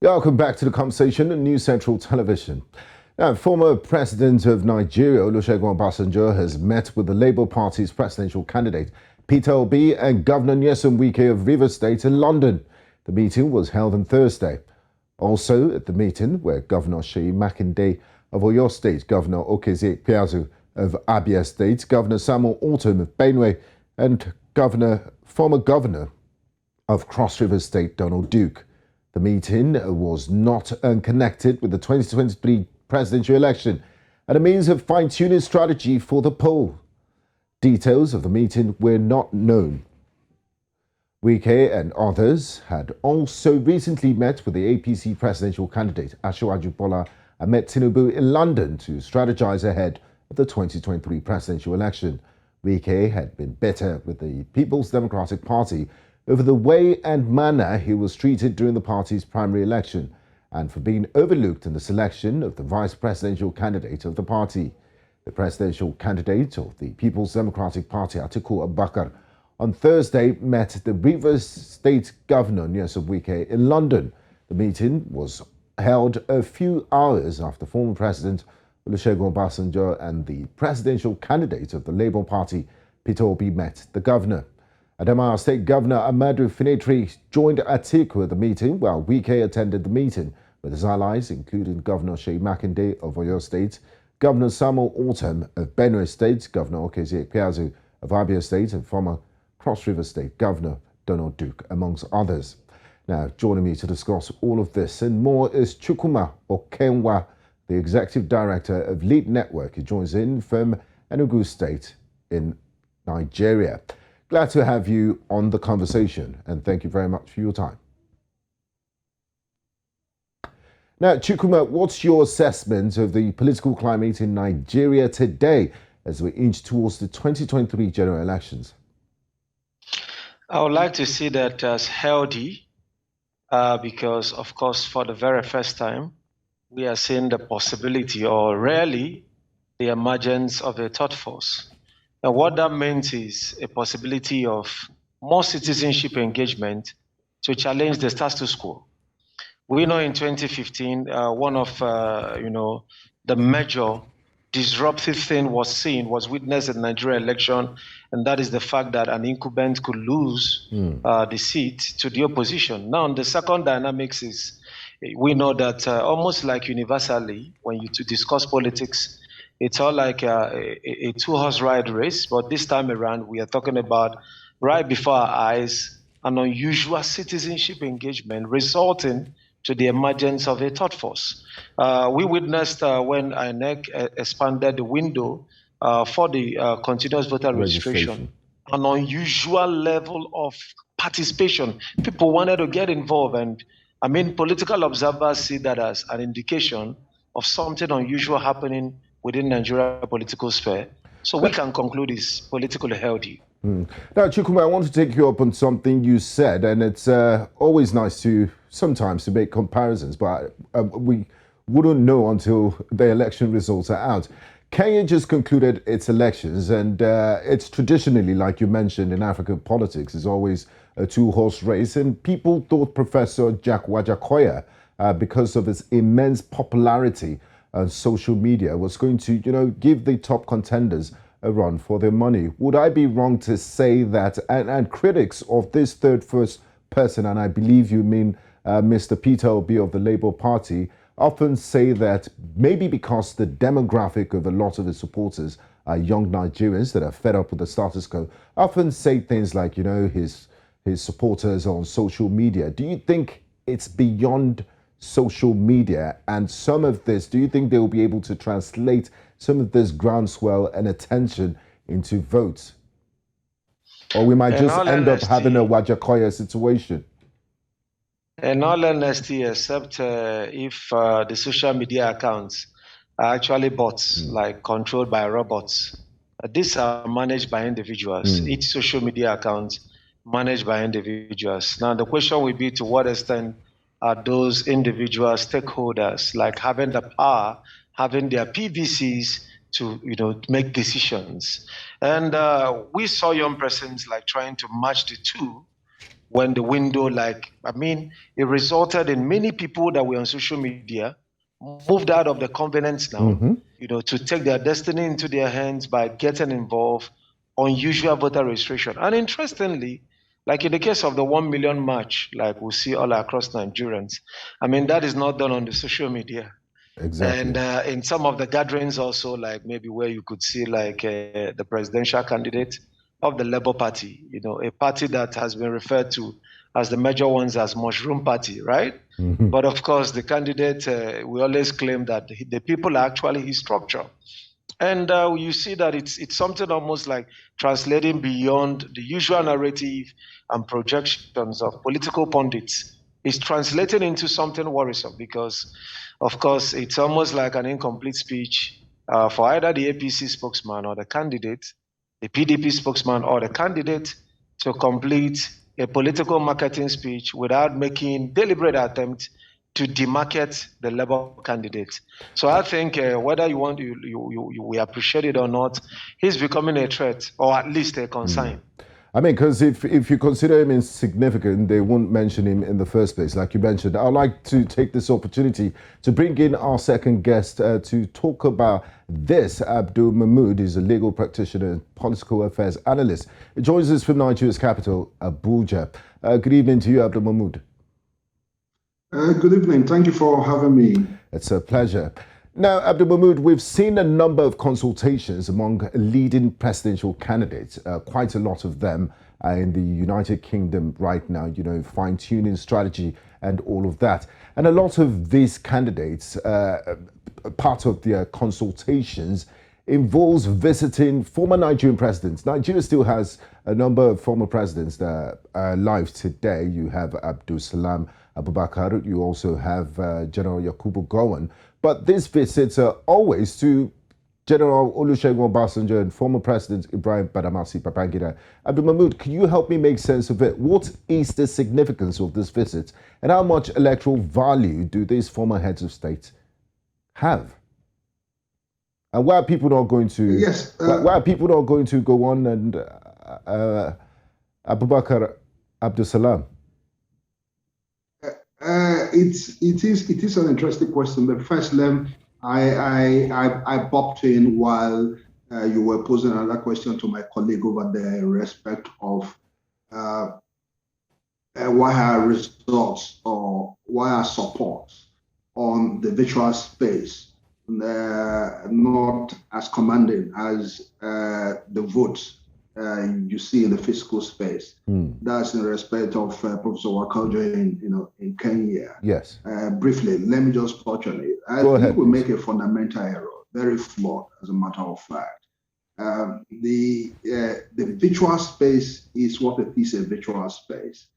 Yeah, welcome back to the conversation on News Central Television. Now, former President of Nigeria, Olusegun Obasanjo, has met with the Labour Party's presidential candidate, Peter Obi, and Governor Nyesom Wike of Rivers State in London. The meeting was held on Thursday. Also at the meeting were Governor Seyi Makinde of Oyo State, Governor Okezie of Abia State, Governor Samuel Ortom of Benue, and former Governor of Cross River State, Donald Duke. The meeting was not unconnected with the 2023 presidential election and a means of fine-tuning strategy for the poll. Details of the meeting were not known. Wike and others had also recently met with the APC presidential candidate Asiwaju Bola Ahmed Tinubu in London to strategize ahead of the 2023 presidential election. Wike had been bitter with the People's Democratic Party over the way and manner he was treated during the party's primary election and for being overlooked in the selection of the vice presidential candidate of the party. The presidential candidate of the People's Democratic Party, Atiku Abubakar, on Thursday met the Rivers State Governor Nyesom Wike in London. The meeting was held a few hours after former President Olusegun Obasanjo and the presidential candidate of the Labour Party, Peter Obi, met the governor. Adamawa State Governor Amadu Finetri joined Atiku at the meeting, while Wike attended the meeting with his allies, including Governor Seyi Makinde of Oyo State, Governor Samuel Ortom of Benue State, Governor Okezie of Abia State, and former Cross River State Governor Donald Duke, amongst others. Now, joining me to discuss all of this and more is Chukuma Okenwa, the Executive Director of Lead Network. He joins in from Enugu State in Nigeria. Glad to have you on the conversation, and thank you very much for your time. Now, Chukuma, what's your assessment of the political climate in Nigeria today as we inch towards the 2023 general elections? I would like to see that as healthy because, of course, for the very first time, we are seeing the possibility, or rarely, the emergence of a third force. And what that means is a possibility of more citizenship engagement to challenge the status quo. We know in 2015, one of the major disruptive thing was witnessed in the Nigerian election, and that is the fact that an incumbent could lose the seat to the opposition. Now, the second dynamics is we know that almost like universally, when you discuss politics, it's all like a two-horse ride race, but this time around, we are talking about right before our eyes, an unusual citizenship engagement resulting to the emergence of a third force. We witnessed when INEC expanded the window for the continuous voter registration, an unusual level of participation. People wanted to get involved, and I mean, political observers see that as an indication of something unusual happening within Nigeria political sphere. So we can conclude it's politically healthy. Now, Chukuma, I want to take you up on something you said, and it's always nice sometimes to make comparisons, but we wouldn't know until the election results are out. Kenya just concluded its elections, and it's traditionally, like you mentioned, in African politics, is always a two-horse race, and people thought Professor Jack Wajakoya, because of his immense popularity on social media, was going to, give the top contenders a run for their money. Would I be wrong to say that, and critics of this first person, and I believe you mean Mr. Peter Obi of the Labour Party, often say that maybe because the demographic of a lot of his supporters are young Nigerians that are fed up with the status quo, often say things like, his supporters on social media. Do you think it's beyond social media, and some of this, do you think they will be able to translate some of this groundswell and attention into votes? Or we might just end up having a Wajakoya situation? In all honesty, except if the social media accounts are actually bots, like controlled by robots. These are managed by individuals. Each social media account managed by individuals. Now, the question will be, to what extent are those individual stakeholders, like having the power, having their PVCs to make decisions? And we saw young persons like trying to match the two when the window, it resulted in many people that were on social media moved out of the convenance now, to take their destiny into their hands by getting involved on usual voter registration. And interestingly, like in the case of the 1 million march, like we see all across Nigerians, that is not done on the social media. Exactly. And in some of the gatherings also, like maybe where you could see the presidential candidate of the Labour Party, a party that has been referred to as the major ones as Mushroom Party, right? But of course, the candidate, we always claim that the people are actually his structure. And you see that it's something almost like translating beyond the usual narrative and projections of political pundits. It's translating into something worrisome because, of course, it's almost like an incomplete speech for either the APC spokesman or the candidate, the PDP spokesman or the candidate to complete a political marketing speech without making deliberate attempt to demarket the Labour candidate. So I think whether we appreciate it or not, he's becoming a threat or at least a concern. Because if you consider him insignificant, they won't mention him in the first place, like you mentioned. I'd like to take this opportunity to bring in our second guest to talk about this. Abdul Mahmoud is a legal practitioner and political affairs analyst. He joins us from Nigeria's capital, Abuja. Good evening to you, Abdul Mahmoud. Good evening. Thank you for having me. It's a pleasure. Now, Abdul Mahmoud, we've seen a number of consultations among leading presidential candidates, quite a lot of them in the United Kingdom right now, fine-tuning strategy and all of that. And a lot of these candidates, part of their consultations, involves visiting former Nigerian presidents. Nigeria still has a number of former presidents that are alive today. You have Abdul Salam Abubakar, you also have General Yakubu Gowon. But these visits are always to General Olusegun Obasanjo and former President Ibrahim Badamasi Babangida. Abdul Mahmoud, can you help me make sense of it? What is the significance of this visit, and how much electoral value do these former heads of state have? And why are people not going to? Yes. Why are people not going to go on and Abubakar Abdul Salam? It is an interesting question. But first, I popped in while you were posing another question to my colleague over there in respect of why our results or why our support on the virtual space not as commanding as the votes you see in the physical space. That's in respect of Professor Wakojo in Kenya. Yes. Briefly, let me just touch on it. I think we make a fundamental error, very flawed, as a matter of fact. The virtual space is what it is, a virtual space.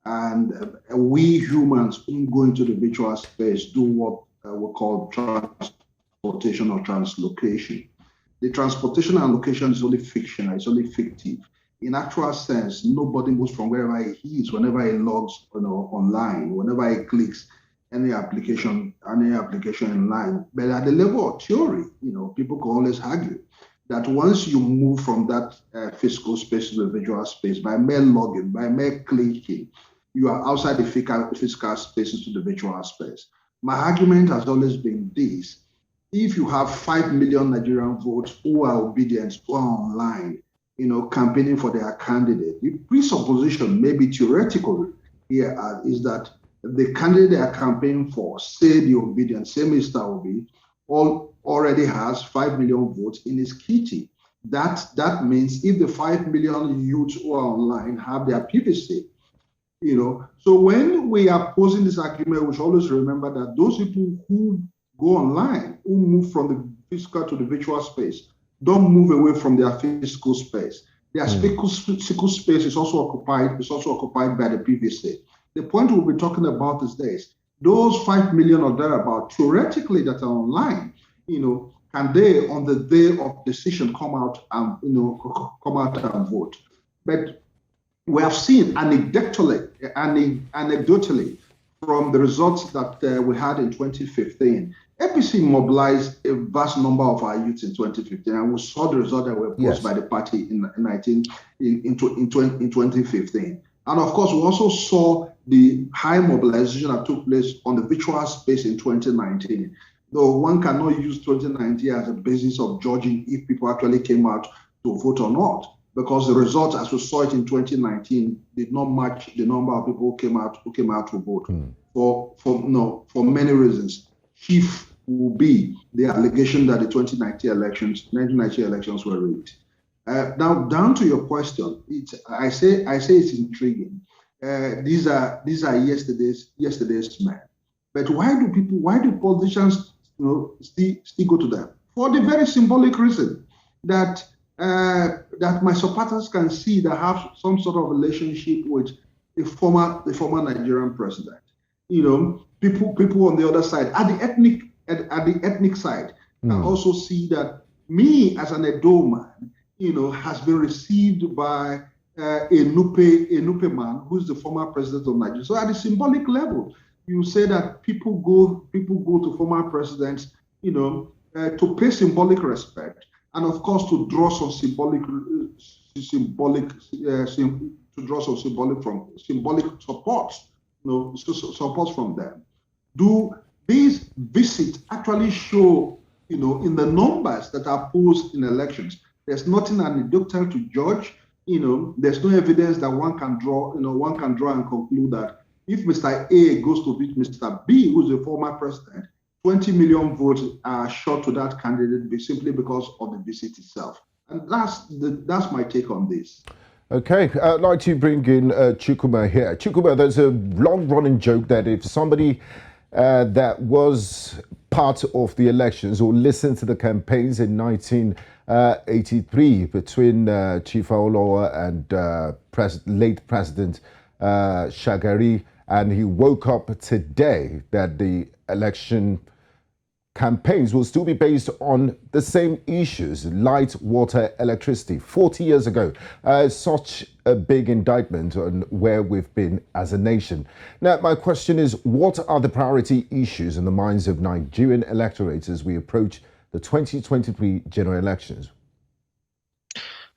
And we humans who go into the virtual space do what we call transportation or translocation. The transportation and location is only fictional, it's only fictive. In actual sense, nobody moves from wherever he is, whenever he logs online, whenever he clicks any application in line. But at the level of theory, people can always argue that once you move from that physical space to the virtual space, by mere login, by mere clicking, you are outside the physical spaces to the virtual space. My argument has always been this. If you have 5 million Nigerian votes who are obedient, who are online, campaigning for their candidate, the presupposition, maybe theoretical here, is that the candidate they are campaigning for, say the obedient, say Mr. Obi, already has 5 million votes in his kitty. That means if the 5 million youths who are online have their PVC, so when we are posing this argument, we should always remember that those people who go online, who move from the physical to the virtual space, don't move away from their physical space. Their physical space is also occupied by the PVC. The point we'll be talking about is this: those 5 million or thereabout, theoretically, that are online, can they, on the day of decision, come out and vote? But we have seen anecdotally from the results that we had in 2015, APC mobilized a vast number of our youths in 2015, and we saw the result that were posted by the party in 2015. And of course, we also saw the high mobilization that took place on the virtual space in 2019. Though one cannot use 2019 as a basis of judging if people actually came out to vote or not, because the results, as we saw it in 2019, did not match the number of people who came out to vote for many reasons. Chief will be the allegation that the 1990 elections were rigged. Now, down to your question, I say it's intriguing. These are yesterday's men. But why do politicians still go to them? For the very symbolic reason that my supporters can see that have some sort of relationship with the former Nigerian president. People on the other side, at the ethnic side, can also see that me as an Edo man, has been received by a Nupe man who's the former president of Nigeria. So at the symbolic level, you say that people go to former presidents, to pay symbolic respect, and of course to draw some symbolic support, support from them. Do these visits actually show, in the numbers that are posed in elections? There's nothing anecdotal to judge. There's no evidence that one can draw and conclude that if Mr. A goes to beat Mr. B, who's the former president, 20 million votes are shot to that candidate simply because of the visit itself. And that's my take on this. Okay, I'd like to bring in Chukuma here. Chukuma, there's a long-running joke that if somebody that was part of the elections or listened to the campaigns in 1983 between Chief Awolowo and late President Shagari, and he woke up today that the election campaigns will still be based on the same issues, light, water, electricity. 40 years ago, such a big indictment on where we've been as a nation. Now, my question is, what are the priority issues in the minds of Nigerian electorates as we approach the 2023 general elections?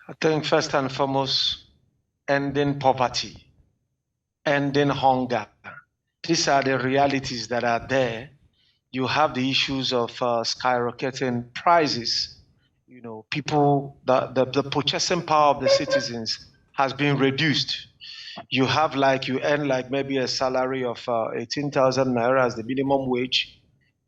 I think first and foremost, ending poverty, ending hunger. These are the realities that are there. You have the issues of skyrocketing prices. People, the purchasing power of the citizens has been reduced. You have you earn maybe a salary of 18,000 naira as the minimum wage,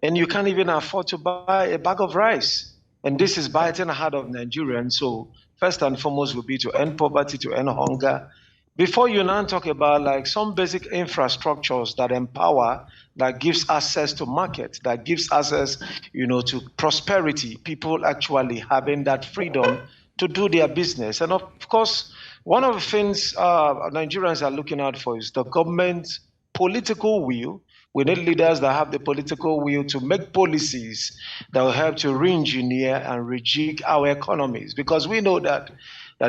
and you can't even afford to buy a bag of rice. And this is biting hard of Nigerians. So first and foremost would be to end poverty, to end hunger. Before you now talk about some basic infrastructures that empower, that gives access to market, that gives access, to prosperity, people actually having that freedom to do their business. And of course, one of the things Nigerians are looking out for is the government's political will. We need leaders that have the political will to make policies that will help to re-engineer and rejig our economies, because we know that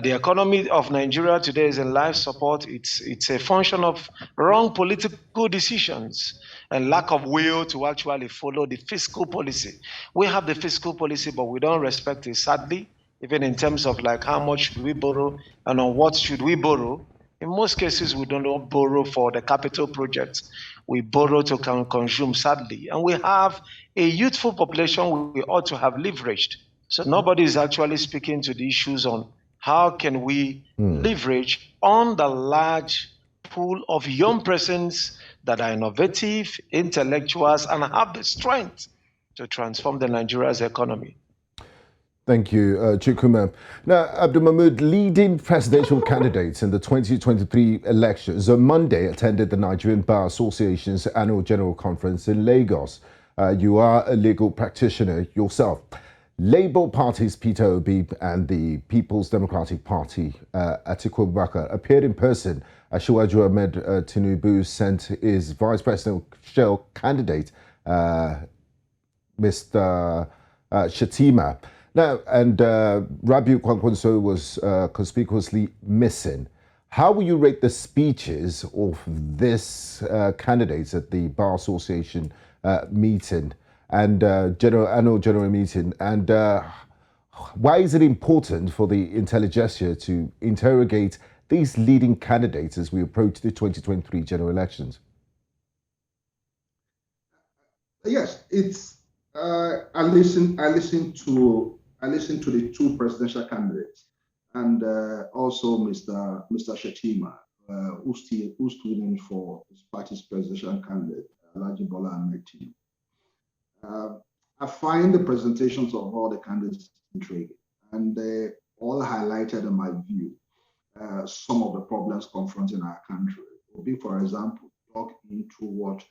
the economy of Nigeria today is in life support. It's a function of wrong political decisions and lack of will to actually follow the fiscal policy. We have the fiscal policy, but we don't respect it, sadly, even in terms of how much should we borrow and on what should we borrow. In most cases, we don't borrow for the capital projects. We borrow to consume, sadly. And we have a youthful population we ought to have leveraged. So nobody is actually speaking to the issues on how can we leverage on the large pool of young persons that are innovative, intellectuals, and have the strength to transform the Nigeria's economy. Thank you, Chukuma. Now, Abdul Mahmoud, leading presidential candidates in the 2023 elections on Monday attended the Nigerian Bar Association's annual general conference in Lagos. You are a legal practitioner yourself. Labour Party's Peter Obi and the People's Democratic Party, Atiku Abubakar, appeared in person. Asiwaju Ahmed Tinubu sent his vice presidential candidate, Mr. Shatima. Now, and Rabiu Kwankwaso was conspicuously missing. How will you rate the speeches of this candidates at the Bar Association meeting and annual general meeting? And why is it important for the intelligentsia to interrogate these leading candidates as we approach the 2023 general elections? Yes, it's. I listened to the two presidential candidates, and also Mr. Shetima, who stood in for his party's presidential candidate, Alhaji Bola Ahmed Tinubu. I find the presentations of all the candidates intriguing, and they all highlighted, in my view, some of the problems confronting our country. It would be, for example, talk into what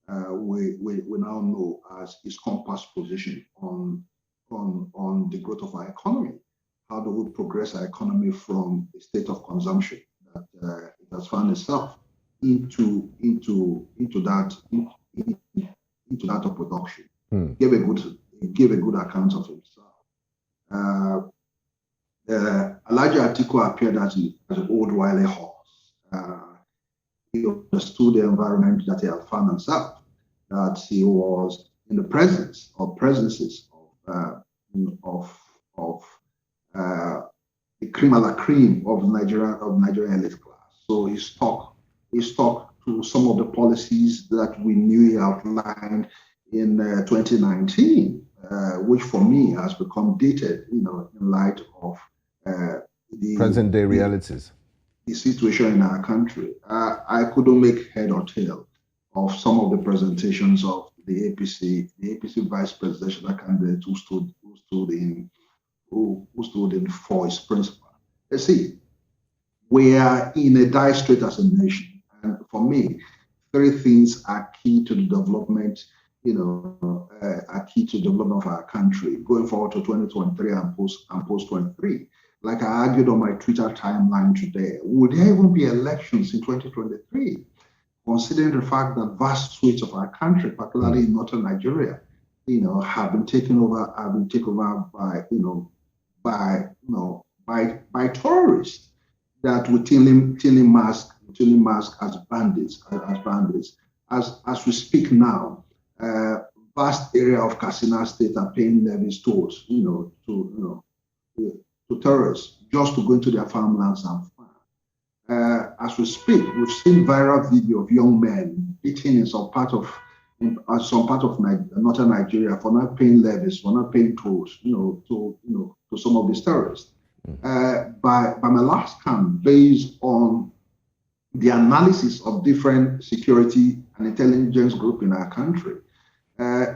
we now know as its compass position on the growth of our economy. How do we progress our economy from a state of consumption that it has found itself into that of production? Give a good account of himself. Alhaji Atiku appeared as an old wily horse. He understood the environment that he had found himself, that he was in the presence of presences of the cream a la cream of Nigerian elite class. So he stuck to some of the policies that we knew he outlined in 2019, which for me has become dated, in light of the present day realities. The situation in our country. I couldn't make head or tail of some of the presentations of the APC vice presidential candidate who stood in for his principle. Let's see, we are in a dire strait as a nation, and for me, three things are key to the development. Are key to the development of our country going forward to 2023 and post 23. Like I argued on my Twitter timeline today, would there even be elections in 2023? Considering the fact that vast swathes of our country, particularly in northern Nigeria, have been taken over by terrorists that routinely mask as bandits. As we speak now, vast area of Katsina State are paying levies tolls, to terrorists just to go into their farmlands and farm. As we speak, we've seen viral video of young men beaten in some part of northern Nigeria for not paying levies, for not paying tolls, to some of these terrorists. By my last count, based on the analysis of different security and intelligence groups in our country,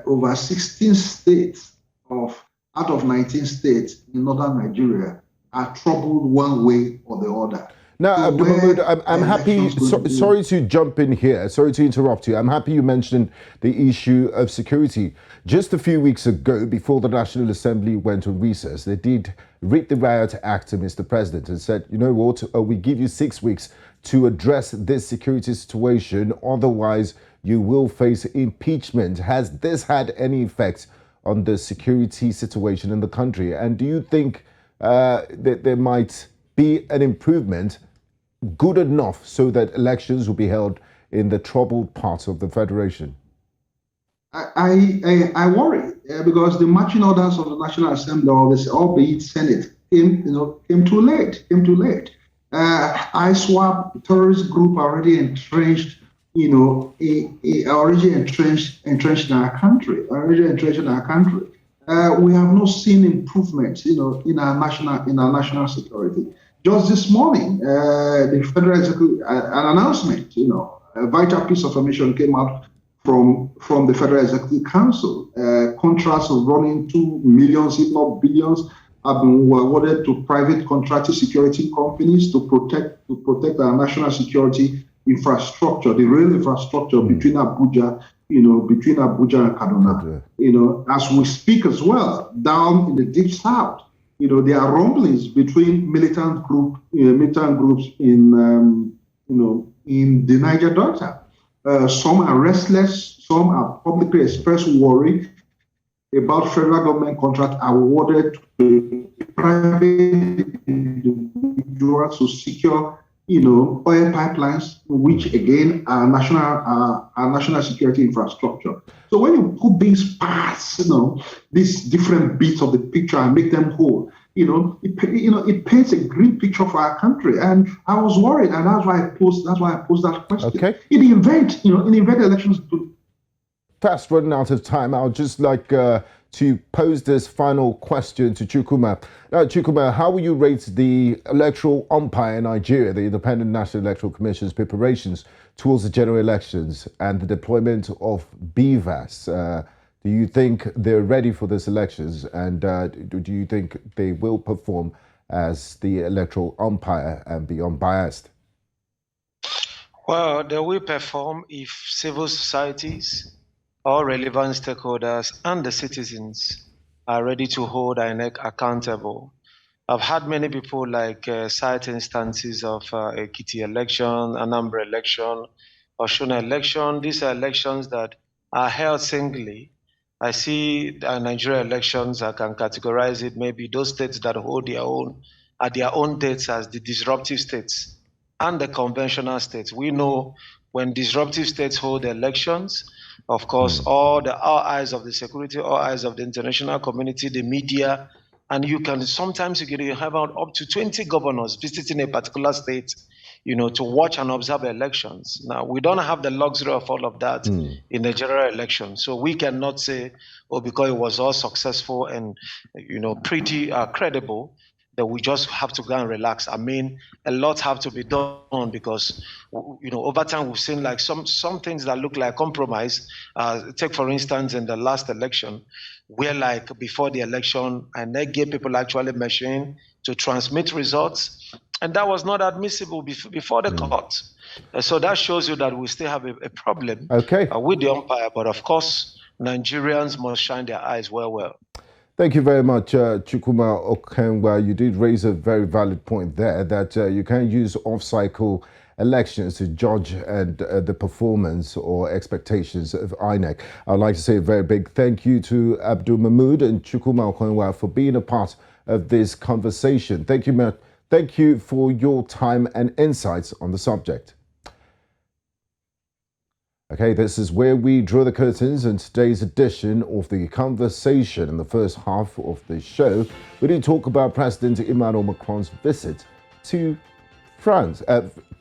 over 16 states out of 19 states in northern Nigeria are troubled one way or the other. Now, so Abdul Mahmoud, I'm happy, sorry to jump in here, sorry to interrupt you. I'm happy you mentioned the issue of security. Just a few weeks ago, before the National Assembly went on recess, they did read the Riot Act to Mr. President and said, you know what, we give you 6 weeks to address this security situation, otherwise you will face impeachment. Has this had any effect on the security situation in the country? And do you think that there might be an improvement good enough so that elections will be held in the troubled parts of the Federation? I worry because the marching orders of the National Assembly, albeit Senate, came too late. ISWAP terrorist group already entrenched, already entrenched in our country. We have not seen improvements, in our national security. Just this morning, the Federal Executive, an announcement, a vital piece of information came out from the Federal Executive Council. Contracts of running 2 millions, if not billions, have been awarded to private contracting security companies to protect our national security infrastructure, the rail infrastructure between Abuja, and Kaduna. As we speak as well, down in the deep south, there are rumblings between militant groups in the Niger Delta. Some are restless, some are publicly expressed worry about federal government contract awarded to private individuals to secure, oil pipelines, which again are national security infrastructure. So when you put these parts, these different bits of the picture and make them whole, it paints a great picture for our country. And I was worried, and that's why I posed that question. Okay. In the event elections fast running out of time, I would just like to pose this final question to Chukuma. Now, Chukuma, how will you rate the electoral umpire in Nigeria, the Independent National Electoral Commission's preparations towards the general elections and the deployment of BVAS? Do you think they're ready for these elections, and do you think they will perform as the electoral umpire and be unbiased? Well, they will perform if civil societies, all relevant stakeholders, and the citizens are ready to hold INEC accountable. I've had many people cite instances of Ekiti election, Anambra election, Oshun election. These are elections that are held singly. I see Nigeria elections, I can categorize it, maybe those states that hold their own at their own dates as the disruptive states and the conventional states. We know when disruptive states hold elections, of course, all eyes of the security, all eyes of the international community, the media, and you can sometimes you have up to 20 governors visiting a particular state, to watch and observe elections. Now, we don't have the luxury of all of that in the general election. So we cannot say, because it was all successful and, pretty credible, that we just have to go and relax. I mean, a lot have to be done because, over time we've seen some things that look like compromise. Take, for instance, in the last election, where before the election, INEC gave people actually machine to transmit results. And that was not admissible before the court. So that shows you that we still have a problem with the umpire. But of course, Nigerians must shine their eyes well. Thank you very much, Chukuma Okenwa. You did raise a very valid point there that you can't use off-cycle elections to judge the performance or expectations of INEC. I'd like to say a very big thank you to Abdul Mahmoud and Chukuma Okenwa for being a part of this conversation. Thank you, thank you for your time and insights on the subject. Okay, this is where we draw the curtains in today's edition of the conversation. In the first half of the show, we did talk about President Emmanuel Macron's visit to France,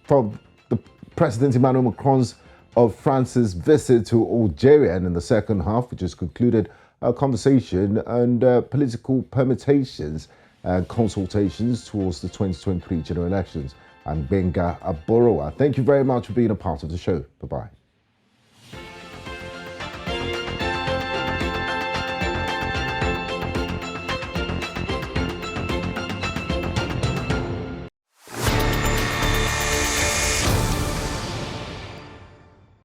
from the President Emmanuel Macron's of France's visit to Algeria. And in the second half, we just concluded our conversation on political permutations and consultations towards the 2023 general elections. I'm Gbenga Aborowa. Thank you very much for being a part of the show. Bye-bye.